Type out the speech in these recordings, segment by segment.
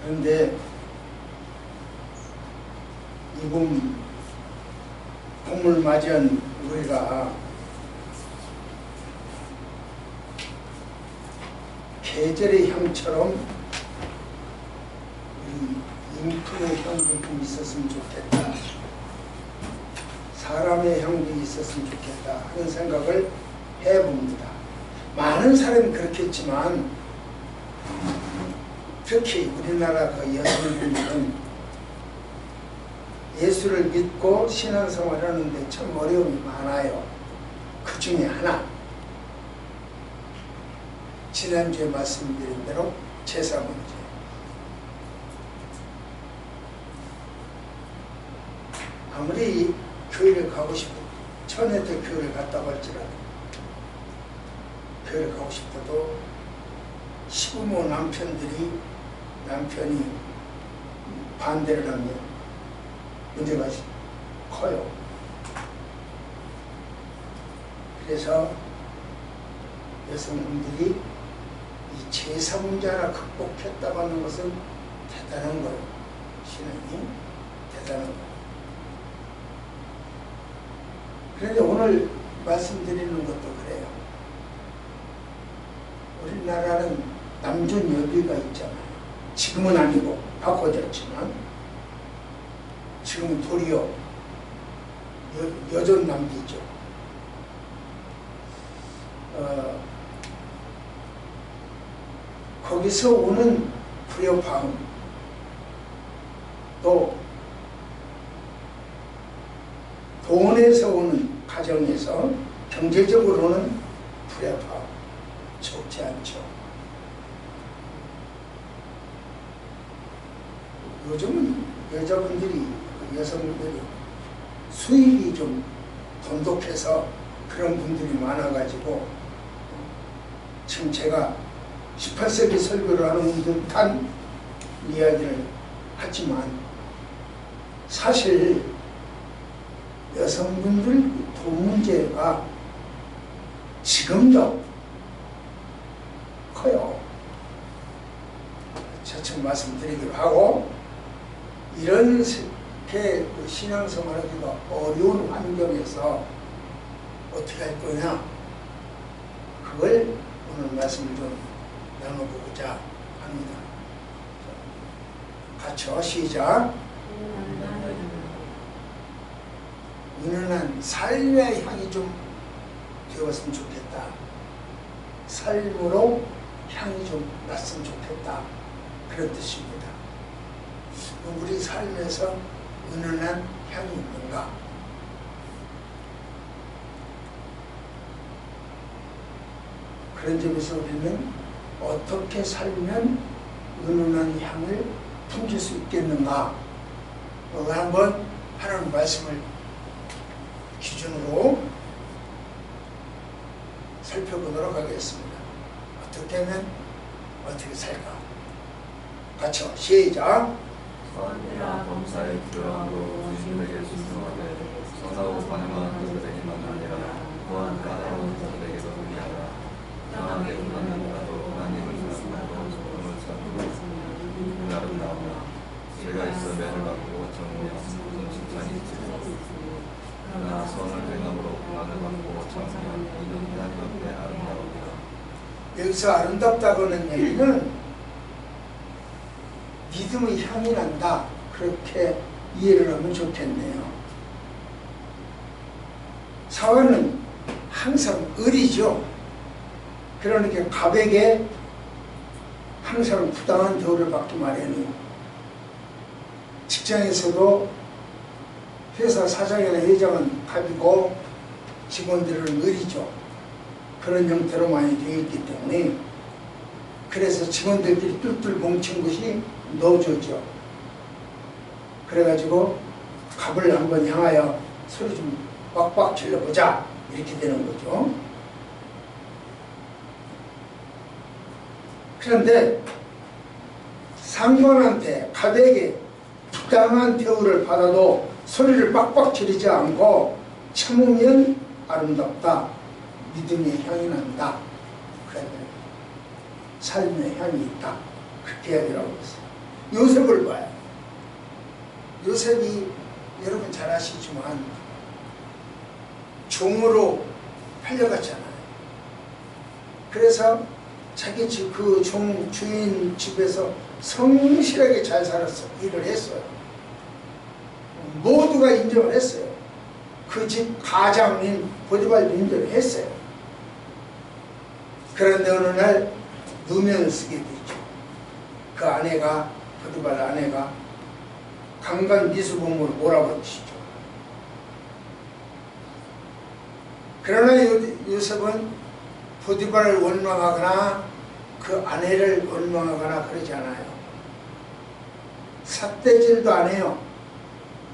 그런데 이번 봄을 맞이한 우리가 계절의 향처럼 인품의 향도 좀 있었으면 좋겠다. 사람의 향도 있었으면 좋겠다 하는 생각을 해봅니다. 많은 사람이 그렇겠지만 특히 우리나라 그 여성분들은 예수를 믿고 신앙생활을 하는데 참 어려움이 많아요. 그 중에 하나, 지난주에 말씀드린 대로 제사 문제. 아무리 교회를 가고 싶고 천혜대 교회를 갔다고 할지라도 교회를 가고 싶어도 시부모 남편이 반대를 하면 문제가 커요. 그래서 여성분들이 이 제사 문제 하나 극복했다고 하는 것은 대단한 거예요. 신앙이 대단한 거예요. 그런데 오늘 말씀드리는 것도 그래요. 우리나라는 남존 여비가 있잖아요. 지금은 아니고 바꿔졌지만 지금은 도리어 여존 남비죠. 거기서 오는 불협화음, 또 돈에서 오는 가정에서 경제적으로는 불협화음, 좋지 않죠. 요즘은 여자분들이, 여성분들이 수입이 좀 돈독해서 그런 분들이 많아가지고 지금 제가 18세기 설교를 하는 듯한 이야기를 하지만 사실 여성분들 돈 문제가 지금도 커요. 차츰 말씀드리기로 하고, 이런 신앙생활하기가 어려운 환경에서 어떻게 할 거냐, 그걸 오늘 말씀을 좀 나눠보고자 합니다. 같이요. 시작. 은은한 삶의 향이 좀 되었으면 좋겠다. 삶으로 향이 좀 났으면 좋겠다. 그런 뜻입니다. 우리 삶에서 은은한 향이 있는가? 그런 점에서 우리는 어떻게 살면 은은한 향을 품질 수 있겠는가? 한번 하나님 말씀을 기준으로 살펴보도록 하겠습니다. 어떻게 하면 어떻게 살까? 같이요. 시작. 선이라 범사에 들어가고 주님에게 순종하되 선하고 반응하는 그들에게만 아니라 또한 까다로운 자들에게도 의하라. 평안하게 운하는 나도 하나님을 사랑하고 소금을 찾고 아름다우나 죄가 있어 매를 받고 정오며 무슨 칭찬이 있지. 그러나 선을 행함으로 고난을 받고 정오며 이는 하나님 앞에 아름다우니라. 여기서 아름답다고는 얘기는 믿음의 향이 난다, 그렇게 이해를 하면 좋겠네요. 사회는 항상 을이죠. 그러니까 갑에게 항상 부당한 대우를 받기 마련이에요. 직장에서도 회사 사장이나 회장은 갑이고 직원들은 을이죠. 그런 형태로 많이 되어 있기 때문에, 그래서 직원들끼리 뚫뚫 뭉친 것이 노조죠. 그래가지고 갑을 한번 향하여 소리 좀 빡빡 질러보자, 이렇게 되는 거죠. 그런데 상관한테, 갑에게 부당한 대우를 받아도 소리를 빡빡 지르지 않고 참으면 아름답다, 믿음의 향이 난다, 그러면 삶의 향이 있다, 그렇게 이야기를 하고 있어요. 요셉을 봐요. 요셉이 여러분 잘 아시지만 종으로 팔려갔잖아요. 그래서 자기 집 그 주인 집에서 성실하게 잘 살았어. 일을 했어요. 모두가 인정을 했어요. 그 집 가장인 보디발도 인정을 했어요. 그런데 어느 날 누명을 쓰게 되죠. 그 아내가, 보디발 아내가 강간 미수범으로 몰아버리시죠. 그러나 요셉은 보디발을 원망하거나 그 아내를 원망하거나 그러지 않아요. 삿대질도 안 해요.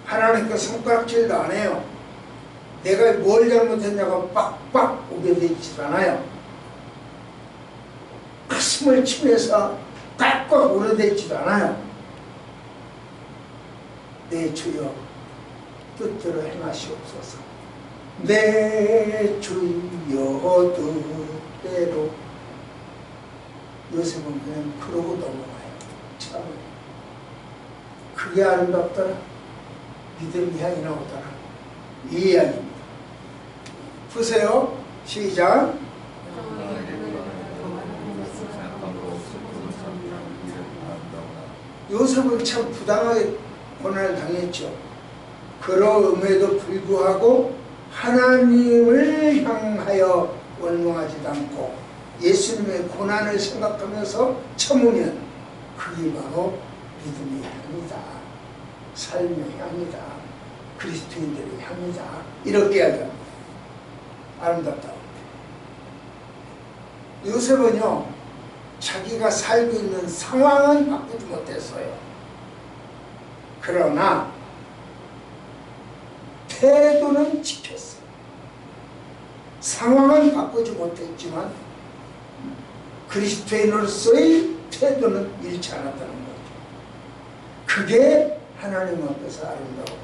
하나님께 손가락질도 안 해요. 내가 뭘 잘못했냐고 빡빡 우겨대지도 않아요. 가슴을 치면서 꽉꽉 울어대지도 않아요. 내 주여 뜻대로 행하시옵소서. 내 주여 뜻대로. 요셉은 그냥 그러고 넘어가요. 참 그게 아름답더라. 믿음의 향이 나오더라. 이 이야기입니다. 보세요. 시작. 요셉은 참 부당하게 고난을 당했죠. 그럼에도 불구하고 하나님을 향하여 원망하지도 않고 예수님의 고난을 생각하면서 참으면 그게 바로 믿음의 향이다. 삶의 향이다. 그리스도인들의 향이다. 이렇게 이야기합니다. 아름답다. 요셉은요, 자기가 살고 있는 상황은 바꾸지 못했어요. 그러나 태도는 지켰어요. 상황은 바꾸지 못했지만 그리스도인으로서의 태도는 잃지 않았다는 거죠. 그게 하나님 앞에서 아름다워.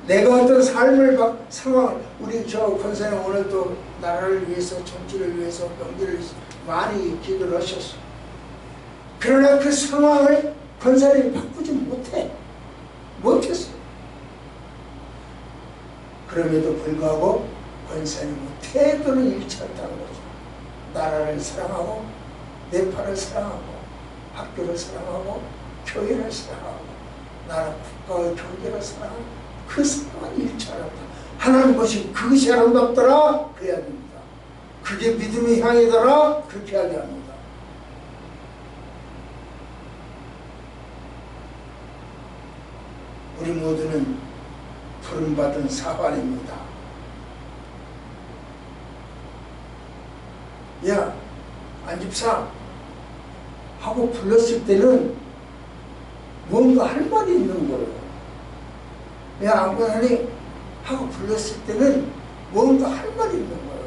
내가 어떤 삶을 상황, 우리 저 권사님 오늘 또 나라를 위해서, 정치를 위해서, 경제를 위해서 많이 기도를 하셨어요. 그러나 그 상황을 권사님이 바꾸지 못했어요. 그럼에도 불구하고 권사님은 태도는 잃지 않다는 거죠. 나라를 사랑하고, 네팔을 사랑하고, 학교를 사랑하고, 교회를 사랑하고, 나라 국가의 경제를 사랑하고, 그 상황을 잃지 않았다. 하나님 것이 그것이 아름답더라. 그 이야기입니다. 그게 믿음의 향이더라. 그렇게 이야기합니다. 우리 모두는 부름받은 사관입니다. 야, 안집사 하고 불렀을 때는 뭔가 할 말이 있는 거예요. 야, 안권하니 하고 불렀을 때는 뭔가 할 말이 있는 거예요.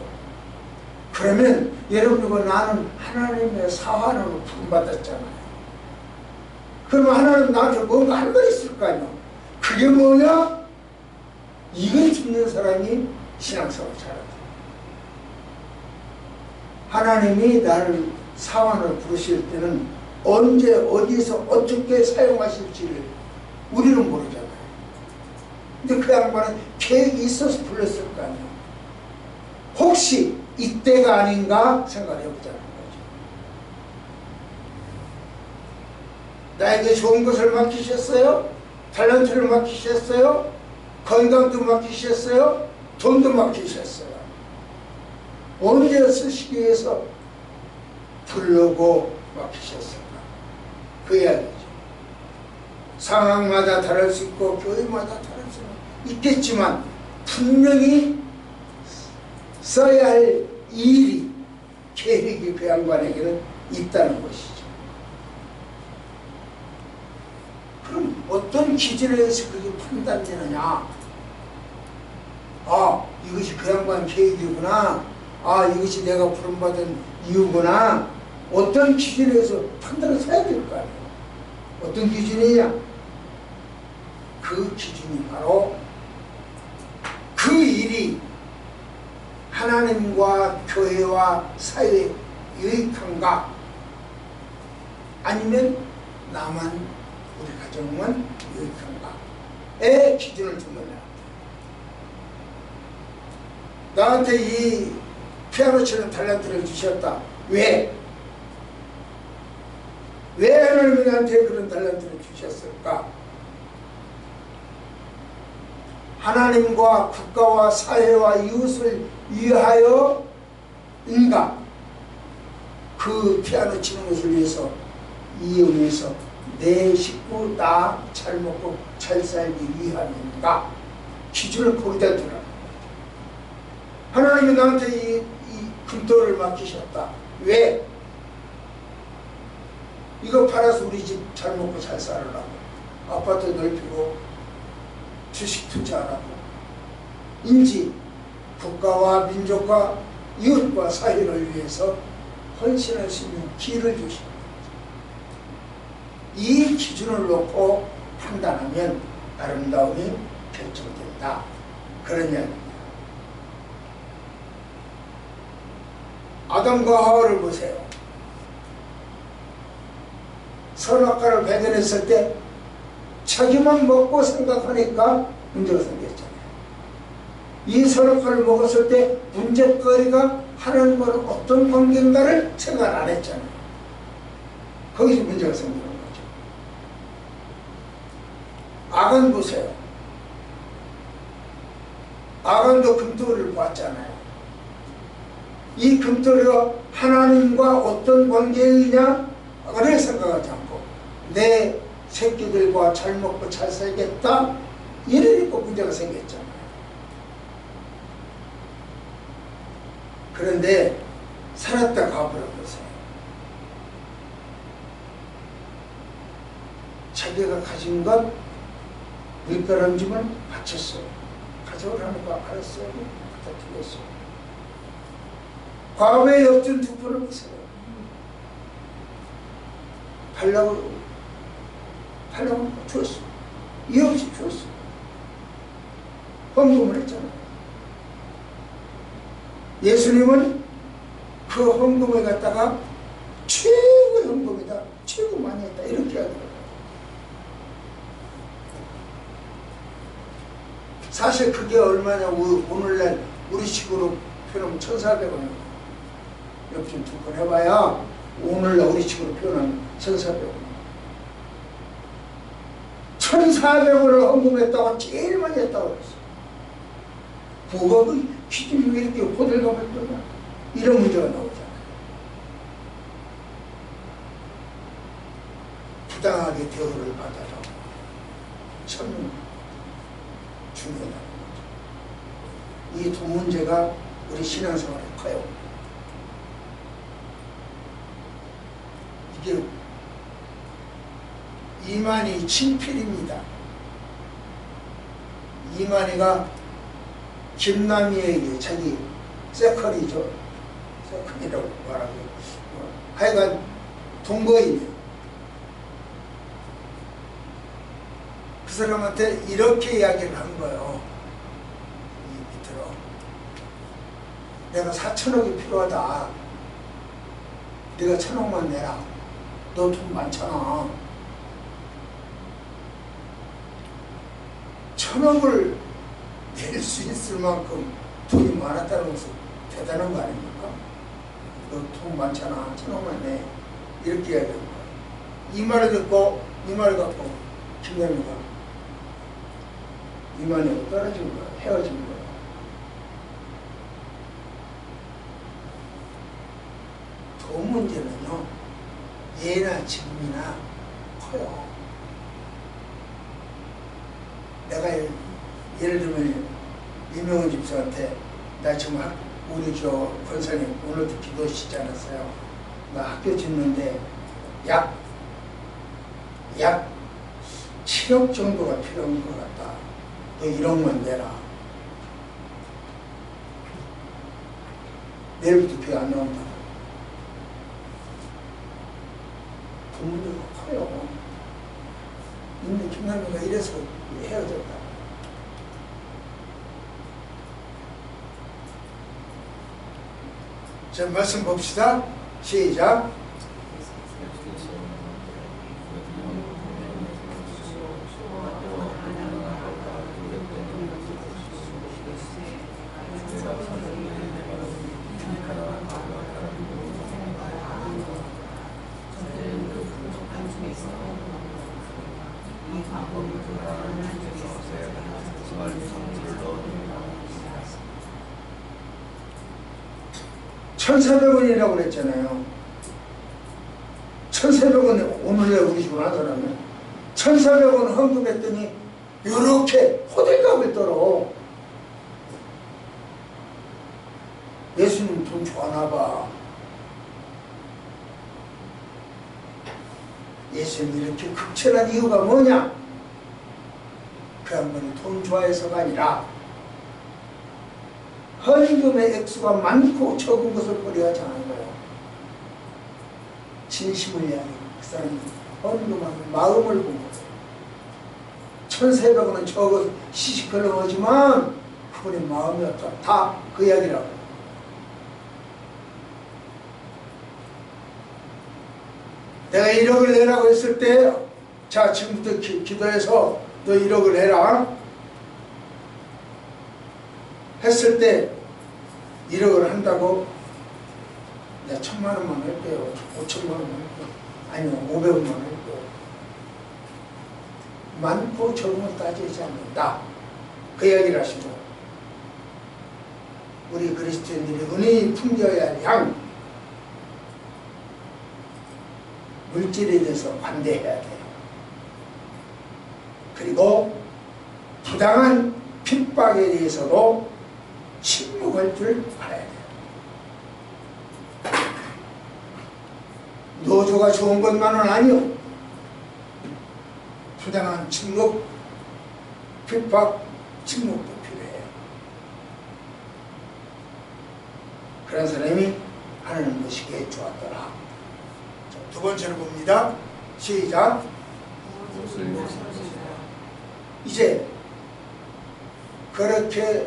그러면 여러분, 나는 하나님의 사환으로 부름받았잖아요. 그러면 하나님 나한테 뭔가 할 말이 있을 거 아니에요. 그게 뭐냐? 이걸 듣는 사람이 신앙생활을 잘한다. 하나님이 나를 사환으로 부르실 때는 언제 어디서 어떻게 사용하실지를 우리는 모르잖아요. 근데 그 양반은 계획이 있어서 불렀을 거 아니에요. 혹시 이때가 아닌가 생각을 해보자는 거죠. 나에게 좋은 것을 맡기셨어요? 탤런트를 맡기셨어요? 건강도 맡기셨어요? 돈도 맡기셨어요. 언제 쓰시기 위해서 부르고 맡기셨을까? 그 이야기죠. 상황마다 다를 수 있고 교회마다 다를 수 있겠지만 분명히 써야 할 일이, 계획이 그 양반에게는 있다는 것이죠. 그럼 어떤 기준에 의해서 그게 판단되느냐? 아, 이것이 그 양반 계획이구나. 아, 이것이 내가 부름받은 이유구나. 어떤 기준에 의해서 판단을 해야 될 거 아니에요. 어떤 기준이냐? 그 기준이 바로 그 일이 하나님과 교회와 사회에 유익한가, 아니면 나만, 우리 가정만 유익한가의 기준을 두면 돼. 나한테 이 피아노 치는 탤런트를 주셨다. 왜? 왜 하나님이 나한테 그런 탤런트를 주셨을까? 하나님과 국가와 사회와 이웃을 위하여인가? 그 피아노 치는 것을 위해서, 이용해서 내 식구 나 잘 먹고 잘 살기 위함인가? 기준을 거기다 두라. 하나님이 나한테 이 금토를 맡기셨다. 왜? 이거 팔아서 우리 집 잘 먹고 잘 살으라고, 아파트 넓히고 주식 투자하라고, 인지 국가와 민족과 이웃과 사회를 위해서 헌신할 수 있는 기회를 주신 거죠. 이 기준을 놓고 판단하면 아름다움이 결정된다. 그런 이야기입니다. 아담과 하와를 보세요. 선악과를 발견했을 때 자기만 먹고 생각하니까 문제가 생겼잖아요. 이 선악과를 먹었을 때 문제거리가 하나님과는 어떤 관계인가를 생각 안 했잖아요. 거기서 문제가 생기는 거죠. 아간 보세요. 아간도 금토를 봤잖아요. 이 금토리가 하나님과 어떤 관계이냐를 생각하지 않고 내 새끼들과 잘 먹고 잘 살겠다 이러니까 문제가 생겼잖아요. 그런데 살았다 가버려보세요. 자기가 가진 것 밀가람짐을 바쳤어요. 가져오라는 거 알았어요. 갖다 주겠어요. 과거의 엽준 두 분을 보세요. 팔라고 주었어. 이유 없이 주었어. 헌금을 했잖아요. 예수님은 그 헌금을 갖다가 최고의 헌금이다. 최고 많이 했다. 이렇게 하더라고요. 사실 그게 얼마냐, 오늘날 우리 식으로 표현하면 1,400원. 엽준 두 번 해봐야 오늘날 우리 식으로 표현하면 1,400원. 1,400원을 헌금했다고 제일 많이 했다고 그랬어. 부업의 기준이 왜 이렇게 호들갑을 떠나? 이런 문제가 나오잖아요. 부당하게 대우를 받아라고. 참 중요하다는 거죠. 이 두 문제가 우리 신앙생활에 커요. 이게 이만희 친필입니다. 이만희가 김남희에게 자기 세컨이죠. 세컨이라고 말하고 하여간 동거인이에요. 그 사람한테 이렇게 이야기를 한 거예요. 이 밑으로 내가 4천억이 필요하다. 네가 1,000억만 내라. 너 돈 많잖아. 1,000억을 낼 수 있을 만큼 돈이 많았다는 것은 대단한 거 아닙니까? 너 돈 많잖아. 1,000억만 내. 이렇게 이야기한 거야. 이 말을 듣고 이 말을 갖고 김남희가 이만희하고 떨어진 거야. 헤어진 거야. 돈 문제는요, 예나 지금이나 커요. 내가 예를 들면 이명훈 집사한테 나 지금 우리 저 권사님 오늘도 기도하시지 않았어요? 나 학교 짓는데 약 7억 정도가 필요한 것 같다. 너 1억만 내라. 내일부터 비 안 나온다. 돈 문제가 커요. 근데 김남희가 이래서 헤어졌다. 자, 말씀 봅시다. 시작. 1,400원이라고 그랬잖아요. 1,400원 오늘날 우리 집을 한 사람은 1,400원 헌금했더니 이렇게 호들갑을 떨어. 예수님 돈 좋아하나 봐. 예수님 이렇게 극철한 이유가 뭐냐? 그 양반이 돈 좋아해서가 아니라 헌금의 액수가 많고 적은 것을 고려하지 않은 거예요. 진심을 향해 그 사람이 헌금하는 마음을 본 거예요. 1,400원은 적어 시시콜콜하지만 그분의 마음이 없다. 다 그 이야기라고. 내가 1억을 내라고 했을 때, 자 지금부터 기도해서 너 1억을 해라 했을 때 1억을 한다고 내가 1,000만 원만 할게요, 5천만 원만 할게요, 아니면 500원만 할게요. 많고 적은 걸 따지지 않는다. 그 이야기를 하시고, 우리 그리스도인들이 은혜히 풍겨야 할 양, 물질에 대해서 관대해야 돼요. 그리고 부당한 핍박에 대해서도 침묵할 줄 알아야 돼요. 노조가 좋은 것만은 아니요. 부당한 침묵, 핍박, 침묵도 필요해요. 그런 사람이 하나님 보시기에 좋았더라. 자, 두 번째로 봅니다. 시작. 이제 그렇게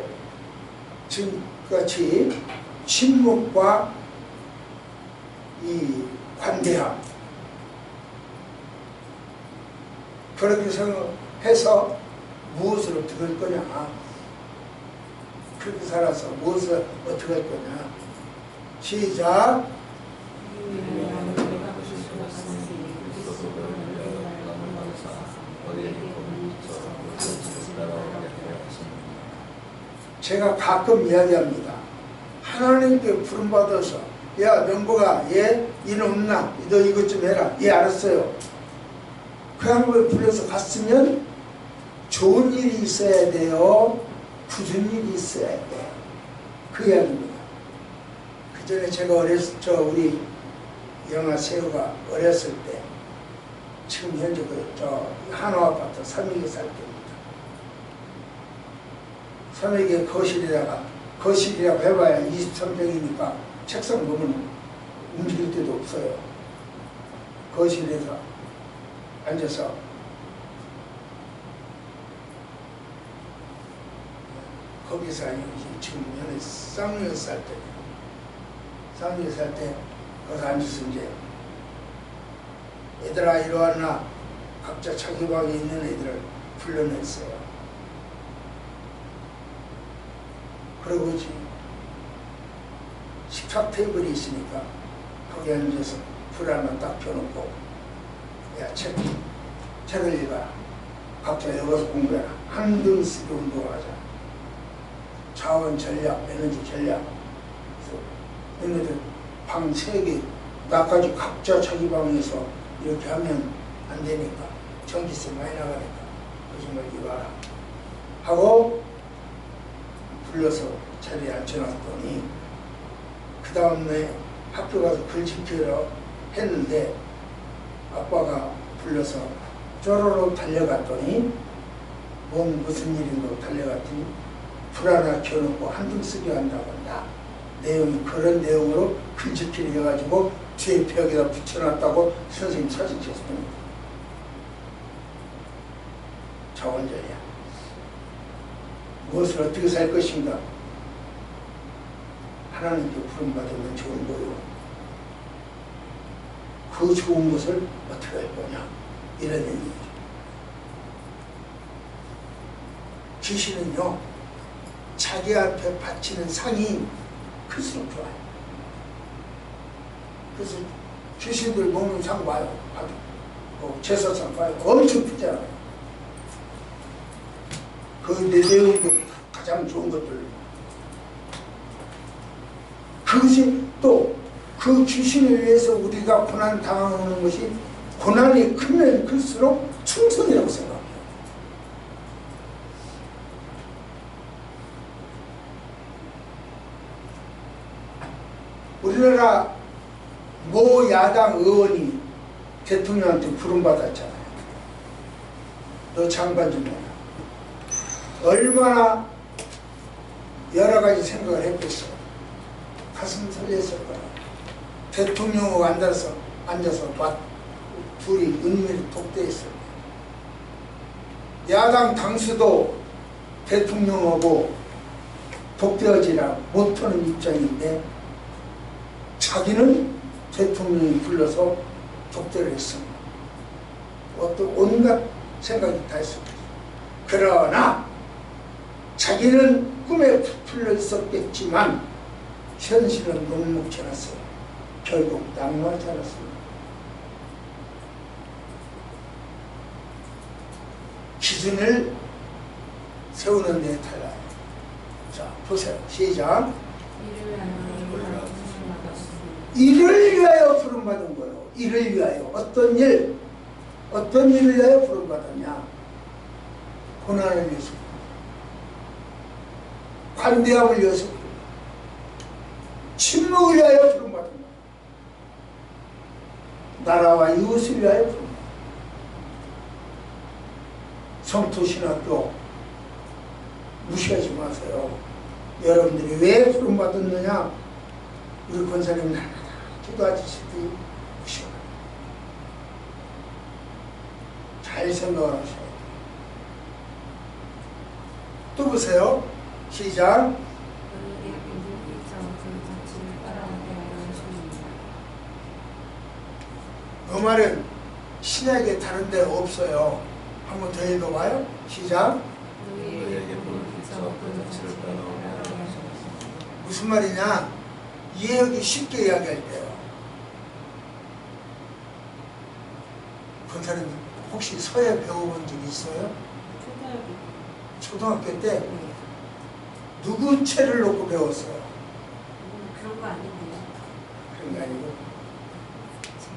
지금같이 침묵과 이 관대함, 그렇게 해서 무엇을 어떻게 할 거냐, 그렇게 살아서 무엇을 어떻게 할 거냐. 시작. 제가 가끔 이야기합니다. 하나님께 부름받아서, 야 명보가, 얘 일 없나? 너 이것 좀 해라. 예 알았어요. 그 양반을 불러서 갔으면 좋은 일이 있어야 돼요, 굳은 일이 있어야 돼요. 그 이야기입니다. 그 전에 제가 우리 영아 세우가 어렸을 때, 지금 현재 저 한화 아파트 삼익에 살 때입니다. 삼익에 거실이라고 해봐야 23평이니까 책상 보면 움직일 데도 없어요. 거실에서 앉아서 거기서 지금 현재 쌍용에 살 때, 거기서 앉아서 이제 얘들아 이리 왔나, 각자 자기 방에 있는 애들을 불러냈어요. 그리고 이제 식탁 테이블이 있으니까 거기 앉아서 불 하나 딱 펴놓고, 야 책을 읽어라, 각자 여기서 공부해라, 한등 쓰기 운동하자, 자원 전략, 에너지 전략. 그래서 얘네들 방 3개, 나까지 각자 자기 방에서 이렇게 하면 안 되니까, 전기세 많이 나가니까 그 정말 이거라 하고 불러서 자리에 앉혀놨더니, 그 다음에 학교 가서 글 지키러 했는데 아빠가 불러서 쪼로로 달려갔더니, 뭔 무슨 일인가 달려갔더니 불 하나 켜놓고 한등 쓰기 한다고 한다. 내용이 그런 내용으로 글 지키려 해가지고 뒤에 벽에다 붙여놨다고 선생님 사진 찍었습니다. 저 혼자야. 무엇을 어떻게 살 것인가? 하나님께 부름받으면 좋은 거요. 그 좋은 것을 어떻게 할 거냐? 이런 얘기죠. 귀신은요, 자기 앞에 바치는 상이 클수록 좋아요. 그래서 귀신들 먹는 상 봐요. 제사상 봐요. 엄청 크잖아요. 그 내용도 가장 좋은 것들. 그것이 또 그 귀신에 의해서 우리가 고난 당하는 것이 고난이 크면 클수록 충성이라고 생각해요. 우리나라 모 야당 의원이 대통령한테 부름받았잖아요. 너 장관 좀 해라. 얼마나 여러 가지 생각을 했겠어. 가슴 설렜을 거야. 대통령하고 앉아서 둘이 은밀히 독대했어요. 야당 당수도 대통령하고 독대하지라 못하는 입장인데 자기는 대통령이 불러서 독대를 했습니다. 어떤 온갖 생각이 다 했습니다. 그러나 자기는 꿈에 부풀려 있었겠지만 현실은 녹록지 않았어요. 결국 낙마하지 않았습니다. 기준을 세우는 데 달라요. 자, 보세요. 시작. 일을 위하여 부름받은 거예요. 일을 위하여. 어떤 일? 어떤 일을 위하여 부름받았냐? 고난을 위해서. 관대함을 위해서. 침묵을 위하여 부름받은 거예요. 나라와 이웃을 위하여 부름받은 거예요. 성토신학교 무시하지 마세요. 여러분들이 왜 부름받았느냐? 우리 권사님 날마다 기도하시듯이 무시하고 잘 생각을 하셔야 돼요. 또 보세요. 시작. 그 말은 신약에 다른 데 없어요. 한번 더 읽어봐요. 시작. 무슨 말이냐? 이해하기 쉽게 이야기할 때요. 권사님 혹시 서예 배워본 적 있어요? 초등학교 때 누구 책을 놓고 배웠어요? 그런 거 아니에요. 그런 게 아니고,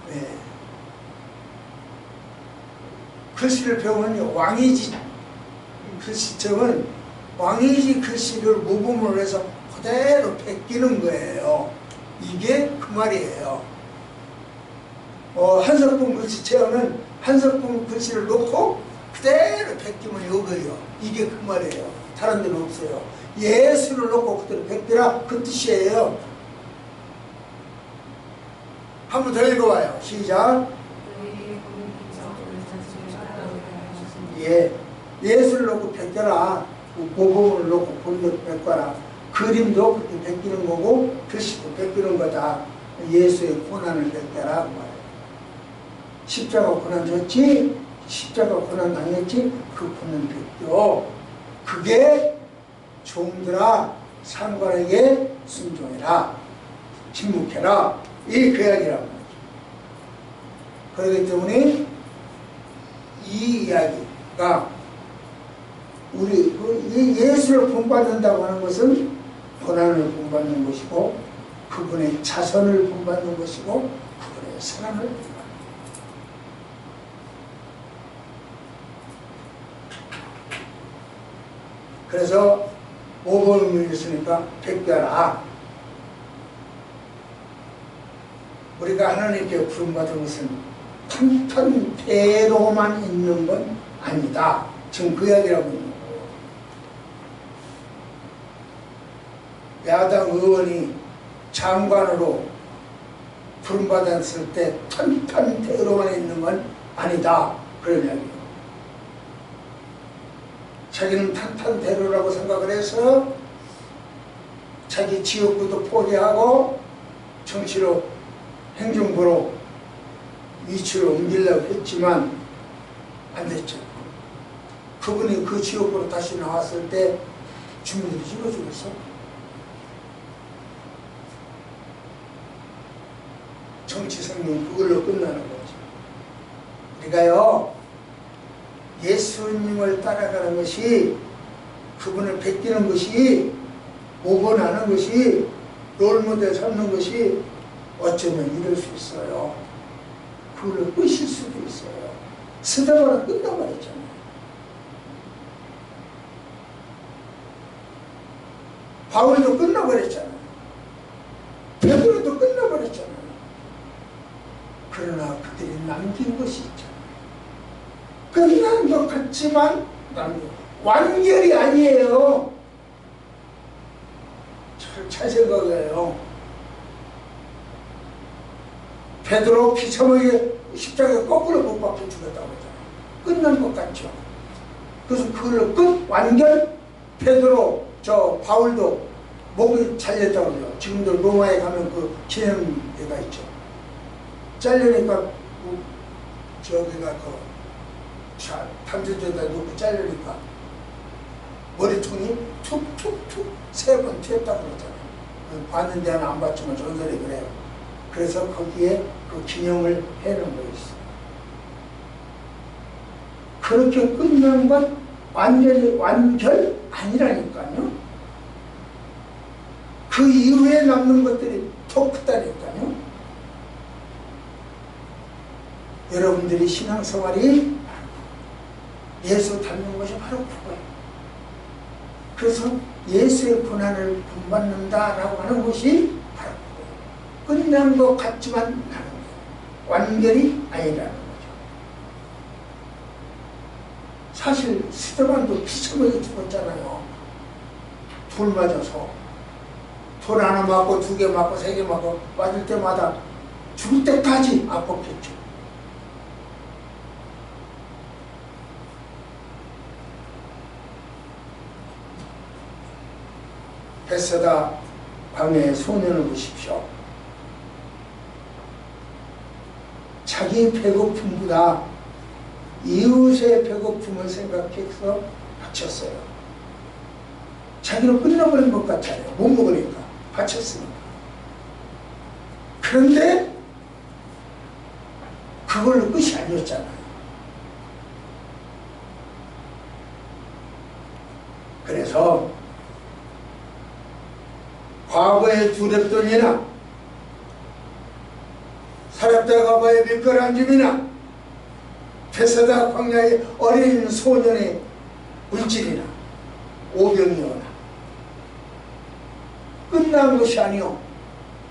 네. 글씨를 배우면 왕이지 글씨책은 왕이지 글씨를 모범으로 해서 그대로 베끼는 거예요. 이게 그 말이에요. 한석봉 글씨체험은 한석봉 글씨를 놓고 그대로 베끼면 이거예요. 이게 그 말이에요. 다른 데는 없어요. 예수를 놓고 그대로 베끼라 그 뜻이에요. 한 번 더 읽어봐요. 시작. 예, 예수를 놓고 베껴라. 모범을 놓고 본대로 베껴라. 그림도 그렇게 베끼는 거고 글씨도 베끼는 거다. 예수의 고난을 베껴라 그 말이에요. 십자가 고난 줬지? 십자가 고난 당했지? 그 고난 베껴. 그게 종들아 상관에게 순종해라. 침묵해라. 이 계약이란 말이죠. 그렇기 때문에 이 이야기가 우리 예수를 본받는다고 하는 것은 고난을 본받는 것이고 그분의 자선을 본받는 것이고 그분의 사랑을 본받는 것이고 그래서 모범을 있으니까 베껴라. 우리가 하나님께 부름받은 것은 탄탄대로만 있는 건 아니다. 지금 그 이야기라고 있는 거예요. 야당 의원이 장관으로 부름받았을 때 탄탄대로만 있는 건 아니다. 그런 이야기예요. 자기는 탄탄대로라고 생각을 해서 자기 지역구도 포기하고 정치로 행정부로 위치를 옮기려고 했지만 안 됐죠. 그분이 그 지역구로 다시 나왔을 때 주민들이 찍어주겠어? 정치 생명 그걸로 끝나는 거죠. 우리가요 예수님을 따라가는 것이 그분을 베끼는 것이 모본하는 것이 롤모델 삼는 것이 어쩌면 이럴 수 있어요. 그걸로 끝일 수도 있어요. 스데반은 끝나버렸잖아요. 바울도 끝나버렸잖아요. 베드로도 끝나버렸잖아요. 그러나 그들이 남긴 것이 있잖아요. 끝난 것 같지만 완결이 아니에요. 잘 생각해요. 베드로 비참하게 십자가에 거꾸로 못 박혀 죽었다고 하잖아요. 끝난 것 같죠. 그래서 그걸로 끝 완결. 베드로 바울도 목이 잘렸다고 그래요. 지금도 로마에 가면 그 기념회가 있죠. 잘리니까 저기가 담전대에다 놓고 잘리니까 머리통이 툭툭툭 3번 튀었다고 그러잖아요. 봤는 데는 안 봤지만 전설이 그래요. 그래서 거기에 그 기념을 해놓은 거 있어요. 그렇게 끝난 건 완전히 완결 아니라니까요. 그 이후에 남는 것들이 더 크다니까요. 여러분들이 신앙생활이 예수 닮는 것이 바로 그거예요. 그래서 예수의 고난을 본받는다라고 하는 것이 바로 그거예요. 끝난 것 같지만 나는 거예요. 완결이 아니라는 거죠. 사실 스데반도 비참하게 죽었잖아요. 돌 맞아서. 돌 하나 맞고 2개 맞고 3개 맞고 맞을 때마다 죽을 때까지 아팠겠죠. 베세다 광야의 소년을 보십시오. 자기 배고픔보다 이웃의 배고픔을 생각해서 바쳤어요. 자기는 끝나버린 것 같잖아요. 못 먹으니까. 바쳤으니까. 그런데 그걸로 끝이 아니었잖아요. 그래서 과거의 두렵던이나 사렙다 가바의 밀가람짐이나 베세다 광야의 어린 소년의 물질이나 오병이어나 끝난 것이 아니요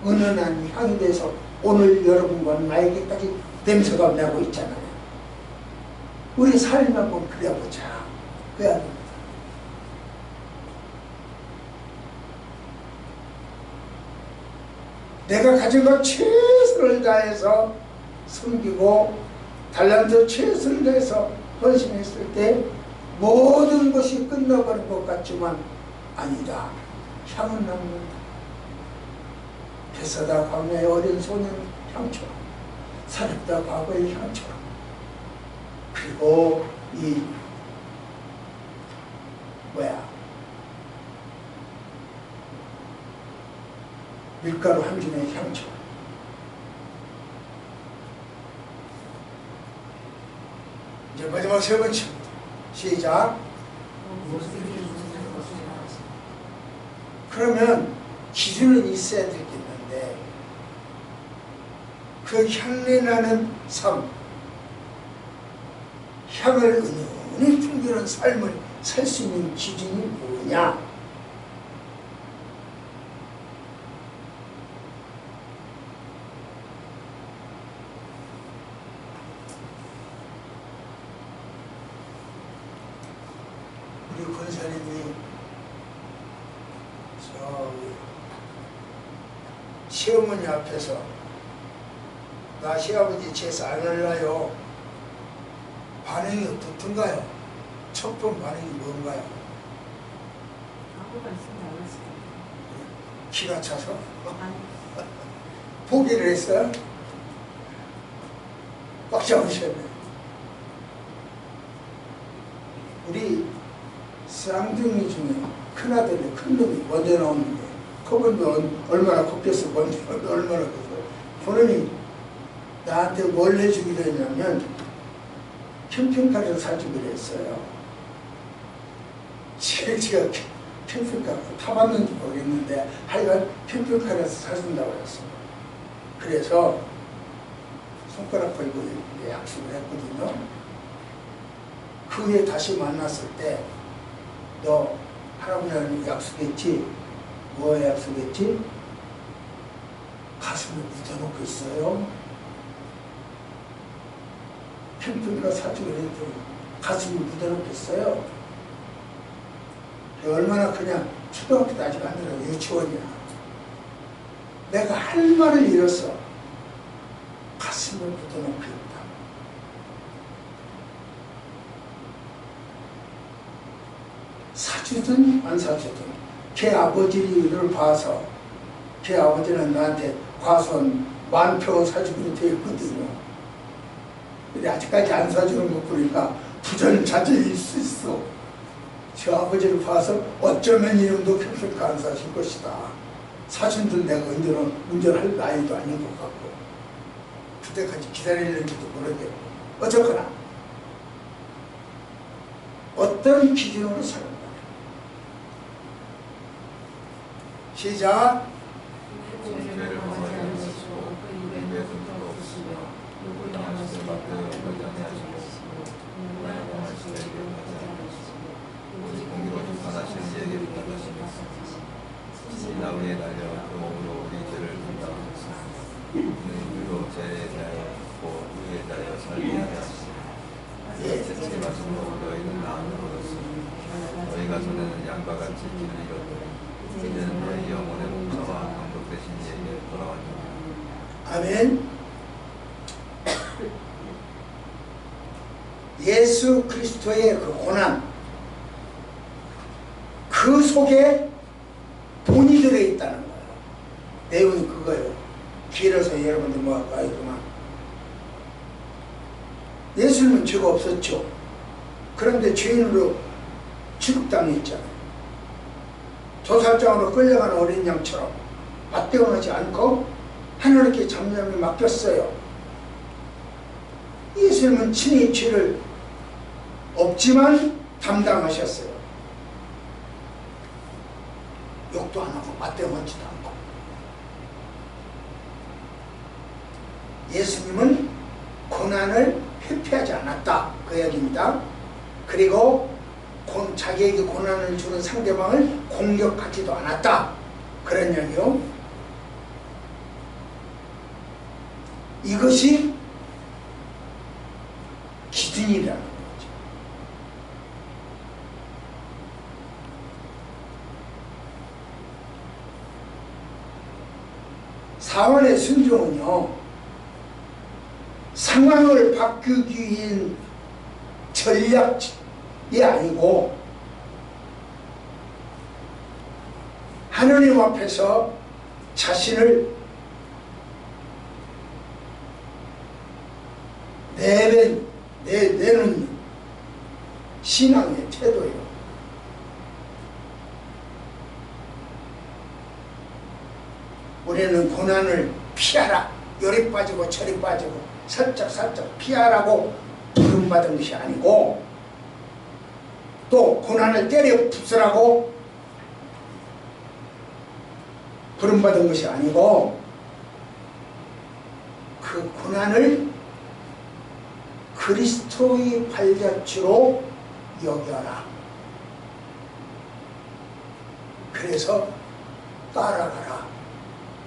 은은한 향이 돼서 오늘 여러분과 나에게까지 냄새가 나고 있잖아요. 우리 삶 한번 그려보자. 그래야 됩니다. 내가 가진 것 최선을 다해서 섬기고 달란트 최선을 다해서 헌신했을 때 모든 것이 끝나버린 것 같지만 아니다. 향은 남는다. 베세다 광야의 어린 소년 향처럼, 사렙다 과거의 향처럼, 그리고 이 밀가루 한 줌의 향처럼. 이제 마지막 3번째입니다. 시작. 그러면 기준은 있어야 되겠는데 그 향내나는 삶, 향을 은은히 풍기는 삶을 살 수 있는 기준이 뭐냐? 우리 권사님이 시어머니 앞에서 나 시아버지 제사 안 할래요. 반응이 어떻던가요? 첫 번 반응이 뭔가요? 아무 말씀 안 하시고. 기가 차서? 아니. 포기를 했어요? 꽉 잡으셨네. 우리 쌍둥이 중에 큰아들이 큰 놈이 먼저 나오는데 커본도 얼마나 컸겠어. 먼저 얼마나 컸어. 그러니 나한테 뭘 해주기로 했냐면 캠핑카를 사주기로 했어요. 제가 캠핑카 타봤는지 모르겠는데 하여간 캠핑카에서 사준다고 그랬어요. 그래서 손가락 걸고 약속을 했거든요. 그 후에 다시 만났을 때 너 할아버지랑 약속했지? 뭐에 약속했지? 가슴에 묻어놓고 있어요. 캠핑카 사주고 했더니 가슴에 묻어놓고 있어요. 얼마나 그냥 초등학교도 아직 안 들어 유치원이야. 내가 할 말을 잃었어. 가슴을 묻어놓고 있다. 사주든 안 사주든 걔 아버지를 봐서 걔 아버지는 나한테 과손 만평 사주기로 되어 있거든요. 근데 아직까지 안 사주는 거 보니까 부전자재일 수 있어. 저 아버지를 봐서 어쩌면 이놈도 캠핑카 안 사실 것이다. 사준들 내가 운전할 나이도 아닌 것 같고 그때까지 기다리는지도 모르겠고 어쨌거나 어떤 기준으로 사는 거야. 시작. 죄를 범하지 않으시고 입에 손도 없으시며 누구 당하시는 밖에 하지 아니하시고 나의 범하시는 이에게 하지 않으시고 오직 공의로 심판하시는 이에게 부탁하시며 이 나무에 달려 그 몸으로 우리 죄를 분담하셨으며 그는 우리로 죄에 대하여 고 우리에 대하여 살게 하게 하시며 채찍에 맞음으로 너희는 나음을 얻었으니 너희가 전에는 양과 같이 길을 잃었더니 이제는 너희 영혼의 목자와 감독 되신 이에게 돌아왔느니라. 아멘. 예수 그리스도의 그 고난 그 속에 돈이 들어있다는 거예요. 내용이 그거예요. 길어서 여러분들 뭐 할까요? 그만. 예수님은 죄가 없었죠. 그런데 죄인으로 취급당했잖아요. 조살장으로 끌려가는 어린 양처럼 맞대응하지 않고 하나님께 잠잠히 맡겼어요. 예수님은 친히 죄를 없지만 담당하셨어요. 욕도 안 하고 맞대응하지도 않고. 예수님은 고난을 회피하지 않았다. 그 얘기입니다. 그리고 자기에게 고난을 주는 상대방을 공격하지도 않았다. 그런 얘기요. 이것이 기준이라는 거죠. 사원의 순종은요, 상황을 바꾸기 위한 전략이 아니고 하느님 앞에서 자신을 내는 신앙의 태도예요. 우리는 고난을 피하라, 요리 빠지고 저리 빠지고 살짝 피하라고 부름받은 것이 아니고, 또 고난을 때려 부수라고 부름받은 것이 아니고, 그 고난을 그리스도의 발자취로 여겨라. 그래서 따라가라.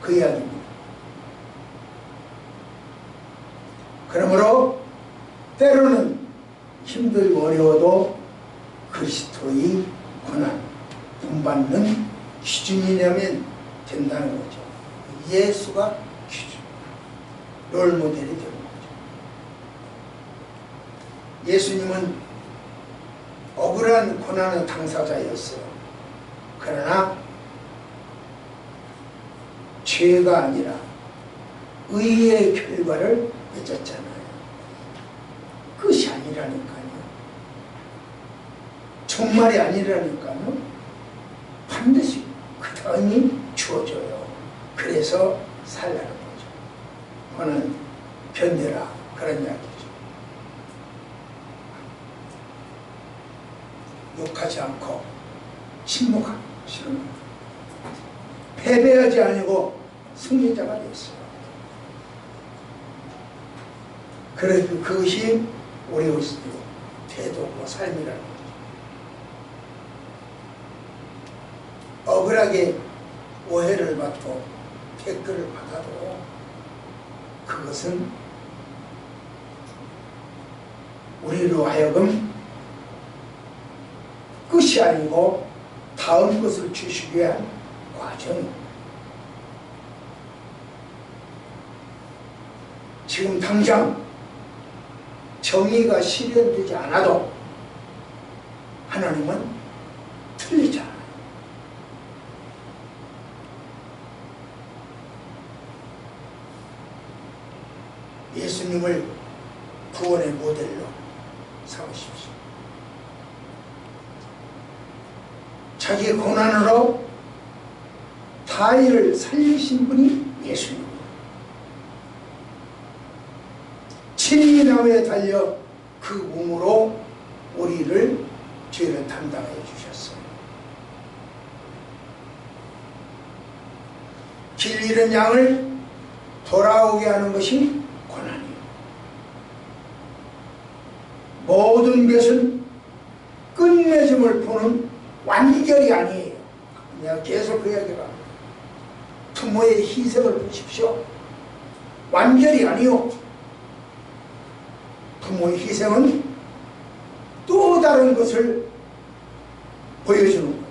그 이야기입니다. 그러므로 때로는 힘들고 어려워도 그리스도의 고난, 본받는 기준이 되면 된다는 거죠. 예수가 기준, 롤모델이 되는 거죠. 예수님은 억울한 고난의 당사자였어요. 그러나 죄가 아니라 의의 결과를 맺었잖아요. 그것이 아니라니까요. 정말이 아니라니까요. 반드시 그 다음이 주어져요. 그래서 살라는 거죠. 그거는 견뎌라, 그런 이야기죠. 욕하지 않고 침묵하고 실은 패배하지 아니고 승리자가 됐어요. 그래서 그것이 우리의 태도고 삶이라는 거죠. 억울하게 오해를 받고 댓글을 받아도 그것은 우리로 하여금 끝이 아니고 다음 것을 주시기 위한 과정. 지금 당장 정의가 실현되지 않아도 하나님은 틀리지 않아요. 예수님을 구원의 모델로 삼으십시오. 자기 고난으로 타인을 살리신 분이 예수님입니다. 친히 나무에 달려 그 몸으로 우리를 죄를 담당해 주셨어요. 길 잃은 양을 돌아오게 하는 것이 고난이에요. 모든 것은 끝맺음을 보는 완결이 아니에요. 내가 계속 그 이야기를 합니다. 부모의 희생을 보십시오. 완결이 아니요. 부모의 희생은 또 다른 것을 보여주는 거예요.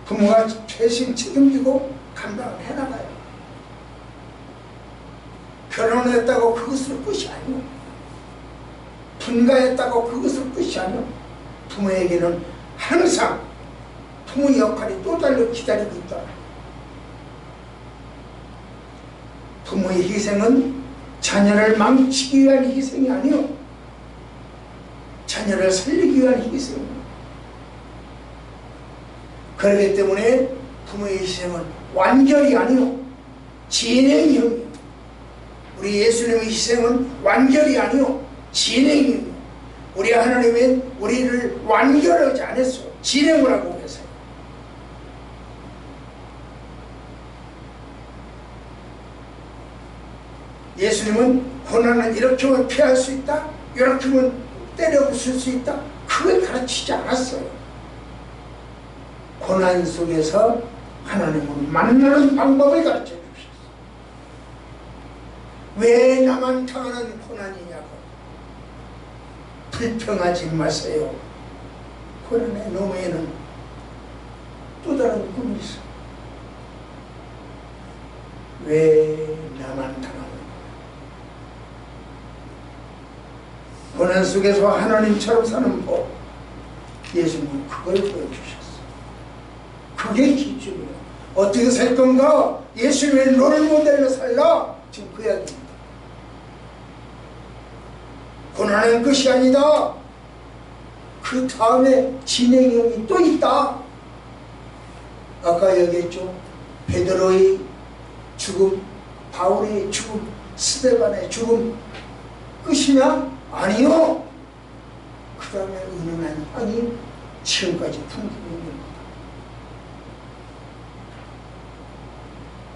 부모가 최신 책임지고 감당을 해나가요. 결혼했다고 그것으로 끝이 아니요. 분가했다고 그것으로 끝이 아니요. 부모에게는 항상 부모의 역할이 또 달려 기다리고 있다. 부모의 희생은 자녀를 망치기 위한 희생이 아니요. 자녀를 살리기 위한 희생입니다. 그렇기 때문에 부모의 희생은 완결이 아니요. 진행형이에요. 우리 예수님의 희생은 완결이 아니요. 진행이에요. 우리 하나님은 우리를 완결하지 않았어요. 진행을 하고 계세요. 예수님은 고난을 이렇게 하면 피할 수 있다, 이렇게 하면 때려 부술 수 있다, 그걸 가르치지 않았어요. 고난 속에서 하나님을 만나는 방법을 가르쳐 주셨어요. 왜 나만 당하는 고난이냐고. 불평하지 마세요. 고난의 너머에는 또 다른 꿈이 있어. 왜 나만 당하는 고난 속에서 하나님처럼 사는 법, 예수님은 그걸 보여주셨어요. 그게 기준이에요. 어떻게 살 건가? 예수님의 롤모델로 살라. 지금 그 이야기입니다. 고난은 끝이 아니다. 그 다음에 진행형이 또 있다. 아까 얘기했죠. 베드로의 죽음, 바울의 죽음, 스데반의 죽음 끝이냐? 아니요. 그 다음에 은은한 향이 지금까지 풍기고 있는 겁니다.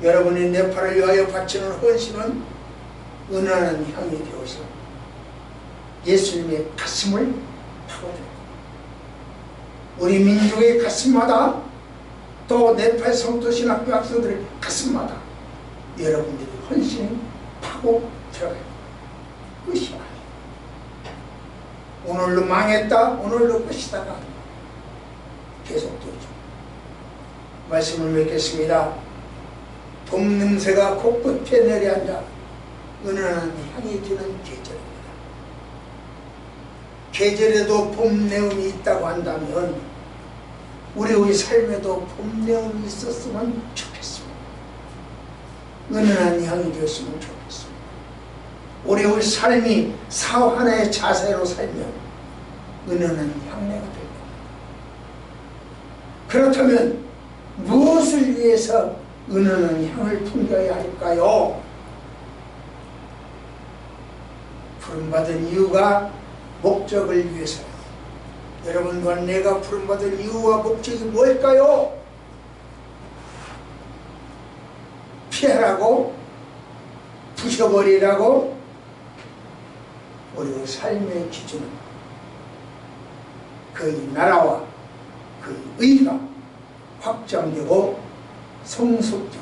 여러분이 내 팔을 위하여 바치는 헌신은 은은한 향이 되어서 예수님의 가슴을 파고들어요. 우리 민족의 가슴마다 또 네팔 성도신학교 학생들의 가슴마다 여러분들의 헌신이 파고 들어가요. 끝이 아니에요. 오늘로 망했다, 오늘로 끝이다가 계속되죠. 말씀을 맺겠습니다. 봄 냄새가 코끝에 내려앉아 은은한 향이 드는 계절입니다. 계절에도 봄 내음이 있다고 한다면 우리의 삶에도 봄 내음이 있었으면 좋겠습니다. 은은한 향이 되었으면 좋겠습니다. 우리의 삶이 사업 하나의 자세로 살면 은은한 향내가 될 겁니다. 그렇다면 무엇을 위해서 은은한 향을 풍겨야 할까요? 부름받은 이유가 목적을 위해서요. 여러분과 내가 부름받은 이유와 목적이 뭘까요? 피하라고? 부셔버리라고? 우리 삶의 기준은 그 나라와 그 의가 확장되고 성숙적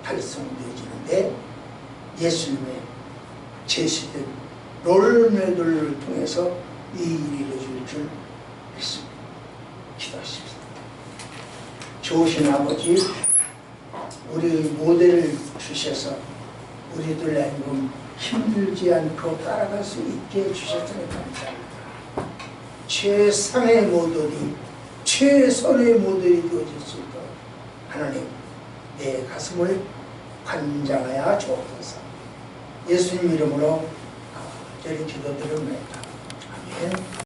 달성되어지는데 예수님의 제시된 롤모델을 통해서 이 일이 이루어질 줄 믿습니다. 기도하십시다. 좋으신 아버지, 우리 모델을 주셔서 우리들 하여금 힘들지 않고 따라갈 수 있게 해주셨으니 감사합니다. 최상의 모델이 최선의 모델이 되어졌을 것 하나님, 내 가슴을 관장하여 주옵소서. 예수님 이름으로 간절히 기도드립니다. 아멘.